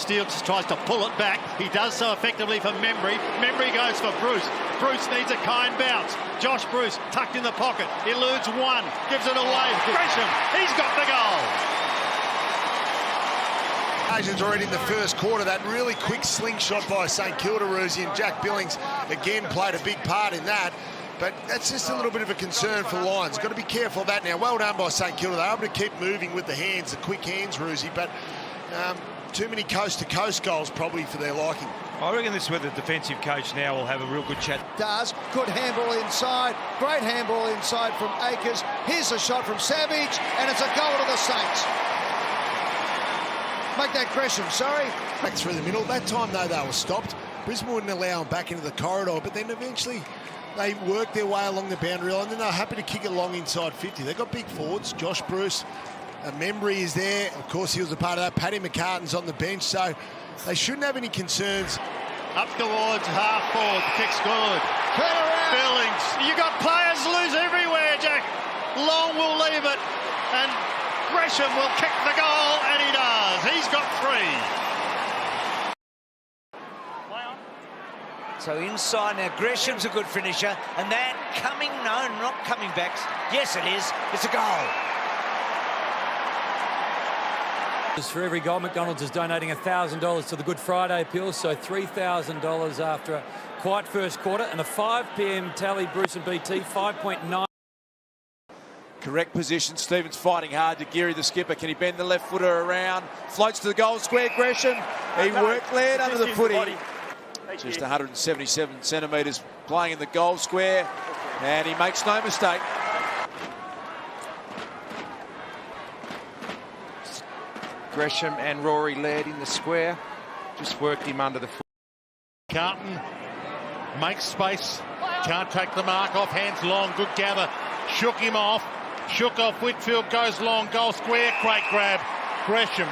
Steele just tries to pull it back. He does so effectively for Membry. Membry goes for Bruce. Bruce needs a kind bounce. Josh Bruce tucked in the pocket. Eludes one. Gives it away. Gresham. He's got the goal. Occasions already in the first quarter. That really quick slingshot by St Kilda, Rosie, and Jack Billings again played a big part in that. But that's just a little bit of a concern for Lions. Got to be careful of that now. Well done by St Kilda. They're able to keep moving with the hands, the quick hands, Rosie, but too many coast-to-coast goals probably for their liking. I reckon this is where the defensive coach now will have a real good chat. Does. Good handball inside. Great handball inside from Akers. Here's a shot from Savage, and it's a goal to the Saints. Make that Gresham, sorry. Back through the middle. That time, though, they were stopped. Brisbane wouldn't allow them back into the corridor, but then eventually they worked their way along the boundary line, and then they're happy to kick it long inside 50. They've got big forwards. Josh Bruce, Membry is there. Of course, he was a part of that. Paddy McCartan's on the bench, so they shouldn't have any concerns. Up towards half forward. Kick's good. Billings. You got players loose everywhere, Jack. Long will leave it, and Gresham will kick the goal, and he does. He's got 3. So inside now, Gresham's a good finisher, and that coming, no, not coming back. Yes, it is. It's a goal. For every goal, McDonald's is donating $1,000 to the Good Friday appeal, so $3,000 after a quiet first quarter, and a 5 p.m. tally, Bruce and BT, 5.9. Correct position. Stevens fighting hard to Geary, the skipper. Can he bend the left footer around? Floats to the goal square. Gresham. He worked led under the footy. Just 177 centimetres playing in the goal square. And he makes no mistake. Gresham and Rory led in the square. Just worked him under the foot. Carlton makes space. Can't take the mark off. Hands long. Good gather. Shook him off. Shook off. Whitfield goes long. Goal square. Great grab. Gresham.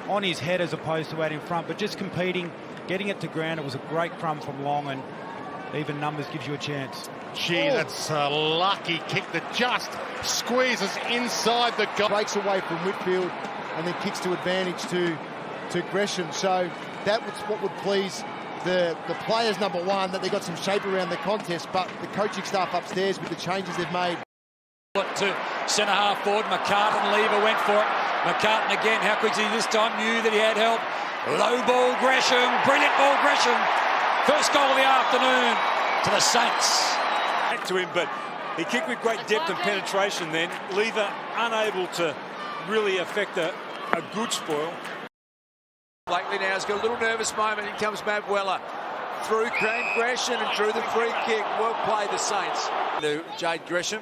On his head as opposed to out in front, but just competing, getting it to ground. It was a great crumb from Long, and even numbers gives you a chance. Gee, that's a lucky kick that just squeezes inside the goal. Breaks away from Whitfield and then kicks to advantage to Gresham. So that was what would please the players, number one, that they got some shape around the contest, but the coaching staff upstairs with the changes they've made. To centre half forward, McCartan, Lever went for it. McCartan again, how quick is he this time? Knew that he had help. Low ball, Gresham, brilliant ball, Gresham. First goal of the afternoon to the Saints. Back to him, but he kicked with great depth and penetration then. Lever unable to really affect a good spoil. Blakely now has got a little nervous moment. In comes Matt Weller. Through Gresham and drew the free kick. Well played, the Saints. Jade Gresham.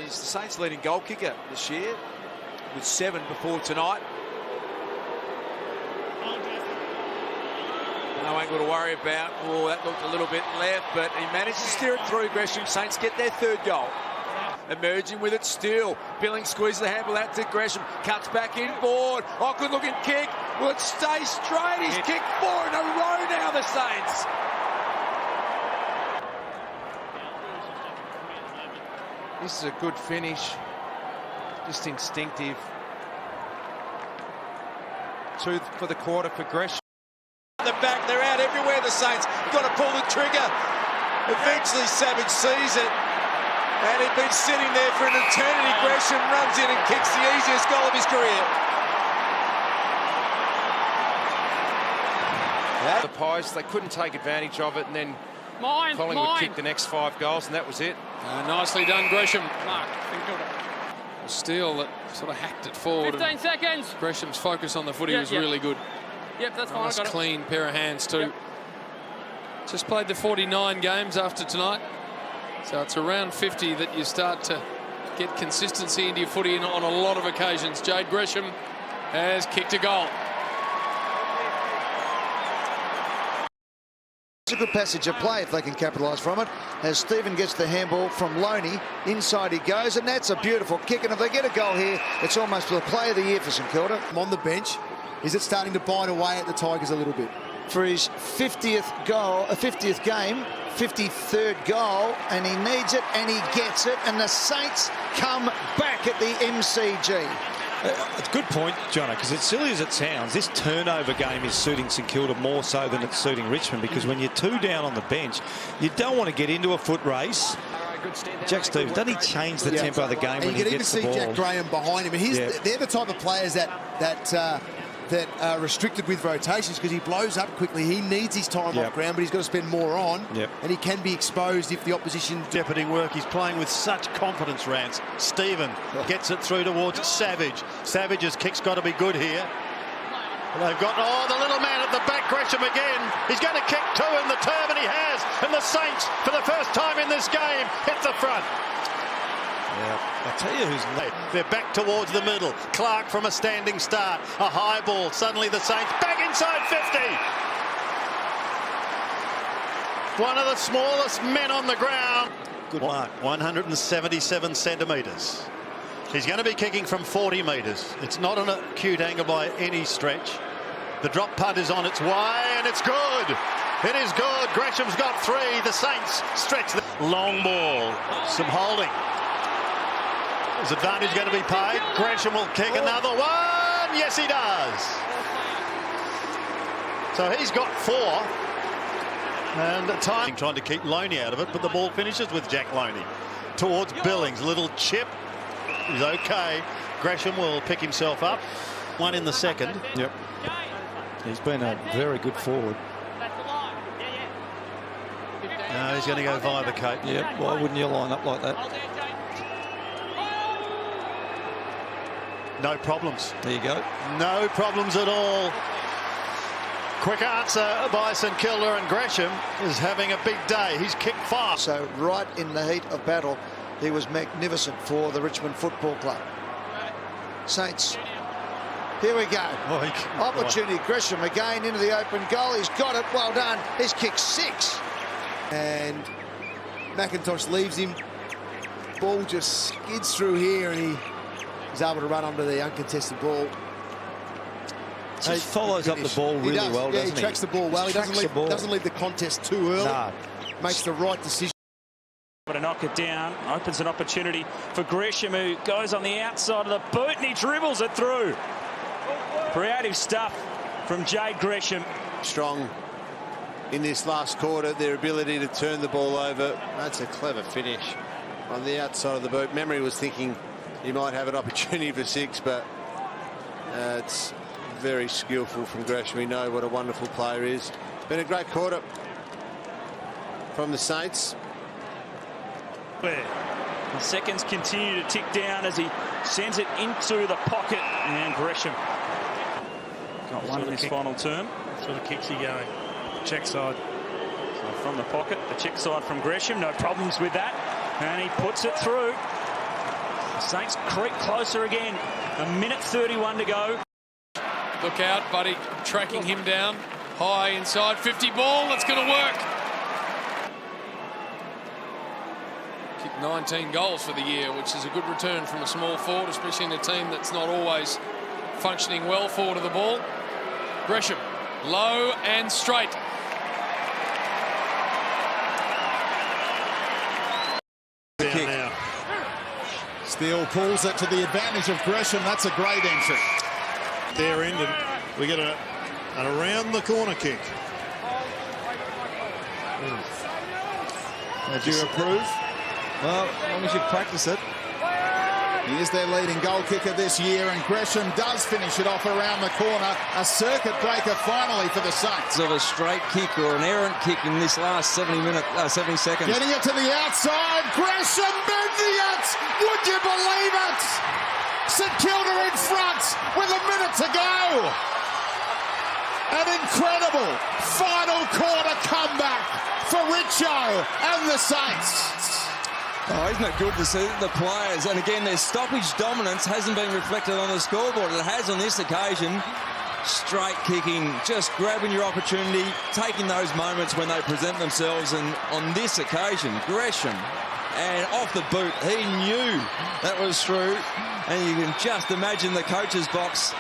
He's the Saints' leading goal kicker this year, with 7 before tonight. No angle to worry about. Oh, that looked a little bit left, but he managed to steer it through. Gresham. Saints get their 3rd goal. Emerging with it still. Billing squeezes the handball out to Gresham. Cuts back inboard. Oh, good looking kick. Will it stay straight? He's kicked 4 in a row now, the Saints. This is a good finish. Just instinctive. 2 for the quarter for Gresham. The back, they're out everywhere, the Saints. Got to pull the trigger. Eventually Savage sees it. And he'd been sitting there for an eternity. Gresham runs in and kicks the easiest goal of his career. The Pies, they couldn't take advantage of it, and then Collingwood kicked the next 5 goals, and that was it. Nicely done, Gresham. Steele that sort of hacked it forward. 15 seconds. Gresham's focus on the footy was really good. Yep, that's fine. Nice, clean pair of hands too. Yep. Just played the 49 games after tonight. So it's around 50 that you start to get consistency into your footy on a lot of occasions. Jade Gresham has kicked a goal. It's a good passage of play if they can capitalise from it, as Stephen gets the handball from Loney. Inside he goes, and that's a beautiful kick. And if they get a goal here, it's almost the play of the year for St Kilda. On the bench, is it starting to bite away at the Tigers a little bit? For his 50th goal, 50th game, 53rd goal, and he needs it and he gets it, and the Saints come back at the MCG. It's a good point, Jono, because as silly as it sounds, this turnover game is suiting St Kilda more so than it's suiting Richmond, because when you're 2 down on the bench, you don't want to get into a foot race. Jack Stevens, doesn't he change the tempo of the game when he gets the ball? You can even see Jack Graham behind him, and they're the type of players that are restricted with rotations because he blows up quickly. He needs his time off ground, but he's got to spend more on, and he can be exposed if the opposition... Shepherding work. He's playing with such confidence, Rance. Stephen gets it through towards Savage. Savage's kick's got to be good here. They've got, the little man at the back, Gresham again. He's going to kick 2 in the term, and he has. And the Saints, for the first time in this game, hit the front. I'll tell you who's late. They're back towards the middle. Clark from a standing start. A high ball. Suddenly the Saints back inside 50. One of the smallest men on the ground. Good mark. 177 centimetres. He's going to be kicking from 40 metres. It's not an acute angle by any stretch. The drop punt is on its way, and it's good. It is good. Gresham's got 3. The Saints stretch. Long ball. Some holding. Is advantage going to be paid? Gresham will kick another one. Yes, he does. So he's got 4. And at time trying to keep Loney out of it, but the ball finishes with Jack Loney. Towards Billings. Little chip. He's okay. Gresham will pick himself up. 1 in the second. Yep. He's been a very good forward. No, he's going to go via the Cape. Yep. Why wouldn't you line up like that? No problems. There you go. No problems at all. Quick answer by St Kilda, and Gresham is having a big day. He's kicked 5. So right in the heat of battle, he was magnificent for the Richmond Football Club. Saints, here we go. Opportunity. Gresham again into the open goal. He's got it. Well done. He's kicked 6. And McIntosh leaves him. Ball just skids through here, and he's able to run under the uncontested ball. He follows up the ball really well, doesn't he? He tracks the ball well. He doesn't leave the contest too early. No. Makes the right decision. But to knock it down, opens an opportunity for Gresham, who goes on the outside of the boot, and he dribbles it through. Creative stuff from Jade Gresham. Strong in this last quarter, their ability to turn the ball over. That's a clever finish on the outside of the boot. Memory was thinking he might have an opportunity for 6, but it's very skillful from Gresham. We know what a wonderful player he is. Been a great quarter from the Saints. The seconds continue to tick down as he sends it into the pocket, and Gresham got one in his final term. What sort of kicks he going? Check side. So from the pocket, the check side from Gresham, no problems with that, and he puts it through. The Saints creep closer again. 1:31 to go. Look out, Buddy tracking him down. High inside 50 ball. That's going to work. Kicked 19 goals for the year, which is a good return from a small forward, especially in a team that's not always functioning well forward of the ball. Gresham, low and straight. Kick. Now. Steele pulls it to the advantage of Gresham. That's a great entry. Their end, and we get an around the corner kick. Do you approve? Well, as long as you practice it. He is their leading goal kicker this year, and Gresham does finish it off around the corner. A circuit breaker finally for the Saints. Of a straight kick or an errant kick in this last 70 seconds. Getting it to the outside. Gresham bending it. Would you believe it? St Kilda in front with a minute to go. An incredible final quarter comeback for Richo and the Saints. Oh, isn't it good to see the players? And again, their stoppage dominance hasn't been reflected on the scoreboard. It has on this occasion. Straight kicking, just grabbing your opportunity, taking those moments when they present themselves. And on this occasion, Gresham, and off the boot, he knew that was through. And you can just imagine the coach's box.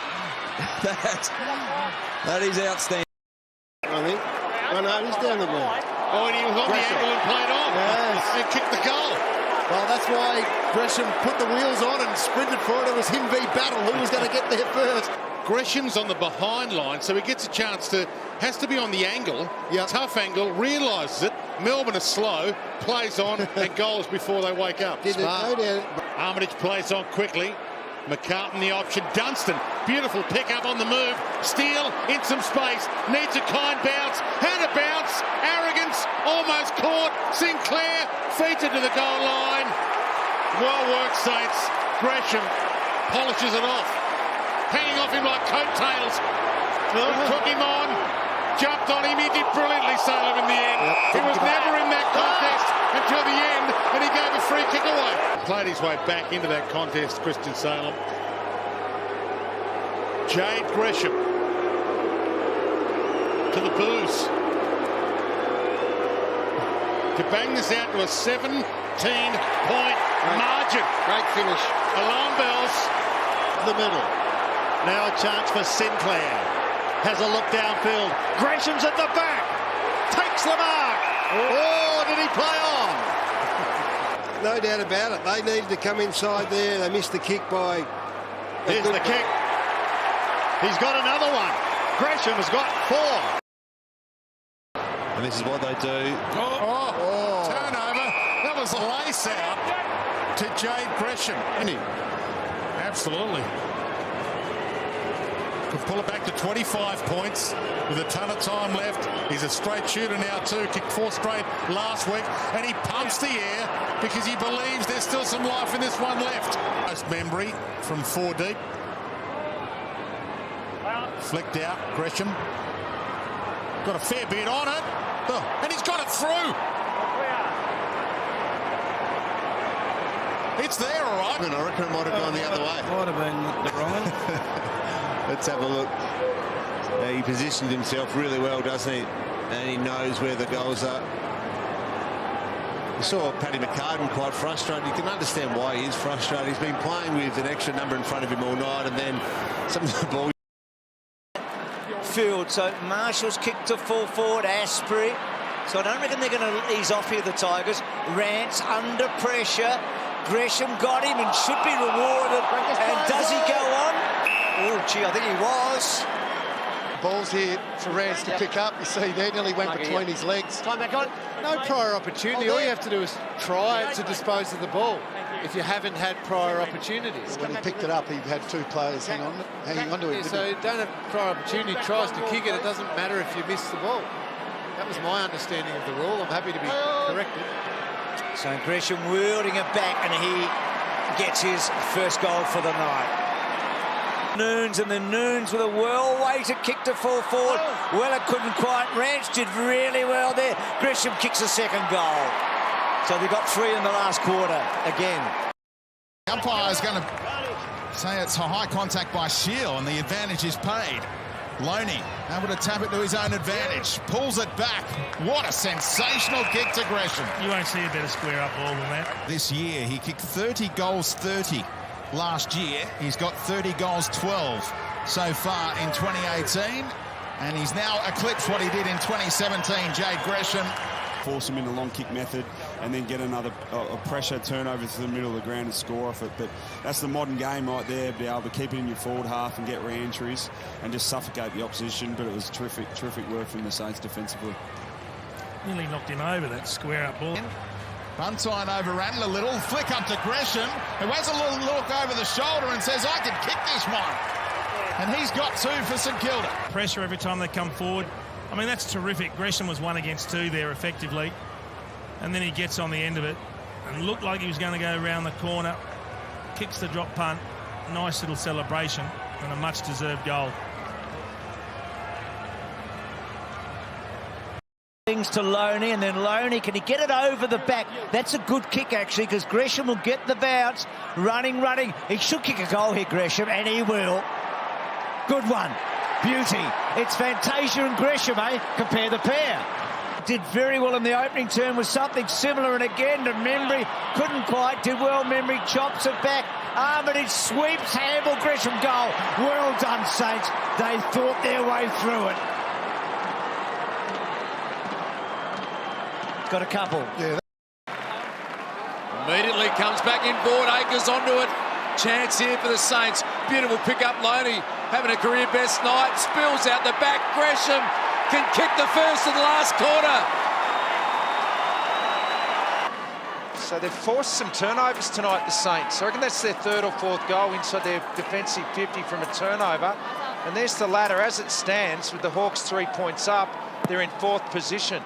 That is outstanding. I think. Oh, no, he's down the ground. Oh, and he was on the angle and played on. Yes. And kicked the goal. Well, that's why Gresham put the wheels on and sprinted for it. It was him v Battle who was going to get there first. Gresham's on the behind line, so he gets a chance to, has to be on the angle, tough angle, realises it. Melbourne is slow, plays on, and goals before they wake up. Armitage plays on quickly. McCartan the option. Dunstan, beautiful pick up on the move. Steele in some space, needs a kind bounce. Had a bounce, arrogance, almost caught. Sinclair feeds it to the goal line. Well worked, Saints. Gresham polishes it off. Hanging off him like coattails. He took him on, jumped on him. He did brilliantly sail him in the end. He was never in that contest until the end, and he gave a free kick away. Played his way back into that contest, Christian Salem. Jade Gresham to the booze. To bang this out to a 17-point margin. Great finish. Alarm bells. The middle. Now a chance for Sinclair. Has a look downfield. Gresham's at the back. Takes the mark. Oh, did he play on? No doubt about it. They needed to come inside there. They missed the kick by... Here's the kick. He's got another one. Gresham has got 4. And this is what they do. Turnover. That was a lace out to Jade Gresham. Absolutely. Could pull it back to 25 points with a ton of time left. He's a straight shooter now too. Kicked 4 straight last week, and he pumps the air because he believes there's still some life in this one left. Most memory from 4 deep. Flicked out, Gresham. Got a fair bit on it. And he's got it through. It's there, all right. I reckon it might have gone the other way. Might have been the wrong one. Let's have a look. He positioned himself really well, doesn't he? And he knows where the goals are. You saw Paddy McCartan quite frustrated. You can understand why he is frustrated. He's been playing with an extra number in front of him all night, and then some of the ball. Field, so Marshall's kicked to full forward, Asprey. So I don't reckon they're going to ease off here, the Tigers. Rance under pressure. Gresham got him and should be rewarded. And does he go on? Oh, gee, I think he was. Ball's here for Rance to pick up. You see there, nearly went between his legs. Time back on. No prior opportunity. All you have to do is try to dispose of the ball if you haven't had prior opportunities. When he picked it up, he had 2 players hanging on to it. So you don't have prior opportunity, tries to kick it. It doesn't matter if you miss the ball. That was my understanding of the rule. I'm happy to be corrected. So Gresham wielding it back, and he gets his first goal for the night. Noons, and the Noons with a well-weighted kick to full forward. Well, it couldn't quite. Rance did really well there. Gresham kicks a second goal. So they got 3 in the last quarter again. The umpire is going to say it's a high contact by Shield, and the advantage is paid. Loney able to tap it to his own advantage. Pulls it back. What a sensational kick to Gresham. You won't see a better square-up ball than that. This year, he kicked 30 goals, 30. Last year, he's got 30 goals, 12 so far in 2018. And he's now eclipsed what he did in 2017, Jade Gresham. Force him in the long kick method and then get another pressure turnover to the middle of the ground and score off it. But that's the modern game right there, be able to keep it in your forward half and get re-entries and just suffocate the opposition. But it was terrific work from the Saints defensively. Nearly knocked him over, that square-up ball. Buntine overran it a little, flick up to Gresham, who has a little look over the shoulder and says, I can kick this one. And he's got 2 for St Kilda. Pressure every time they come forward. I mean, that's terrific. Gresham was 1 against 2 there effectively. And then he gets on the end of it and looked like he was going to go around the corner. Kicks the drop punt. Nice little celebration and a much-deserved goal. Things to Loney, and then Loney, can he get it over the back? That's a good kick, actually, because Gresham will get the bounce. Running. He should kick a goal here, Gresham, and he will. Good one. Beauty. It's Fantasia and Gresham, eh? Compare the pair. Did very well in the opening term with something similar, and again to Membry. Couldn't quite. Did well. Membry chops it back. Armitage sweeps. Handball. Gresham goal. Well done, Saints. They thought their way through it. Got a couple. Yeah. Immediately comes back in board. Akers onto it. Chance here for the Saints. Beautiful pick up. Loney having a career best night. Spills out the back. Gresham can kick the first of the last quarter. So they've forced some turnovers tonight, the Saints. I reckon that's their third or fourth goal inside their defensive 50 from a turnover. And there's the ladder as it stands with the Hawks 3 points up. They're in fourth position.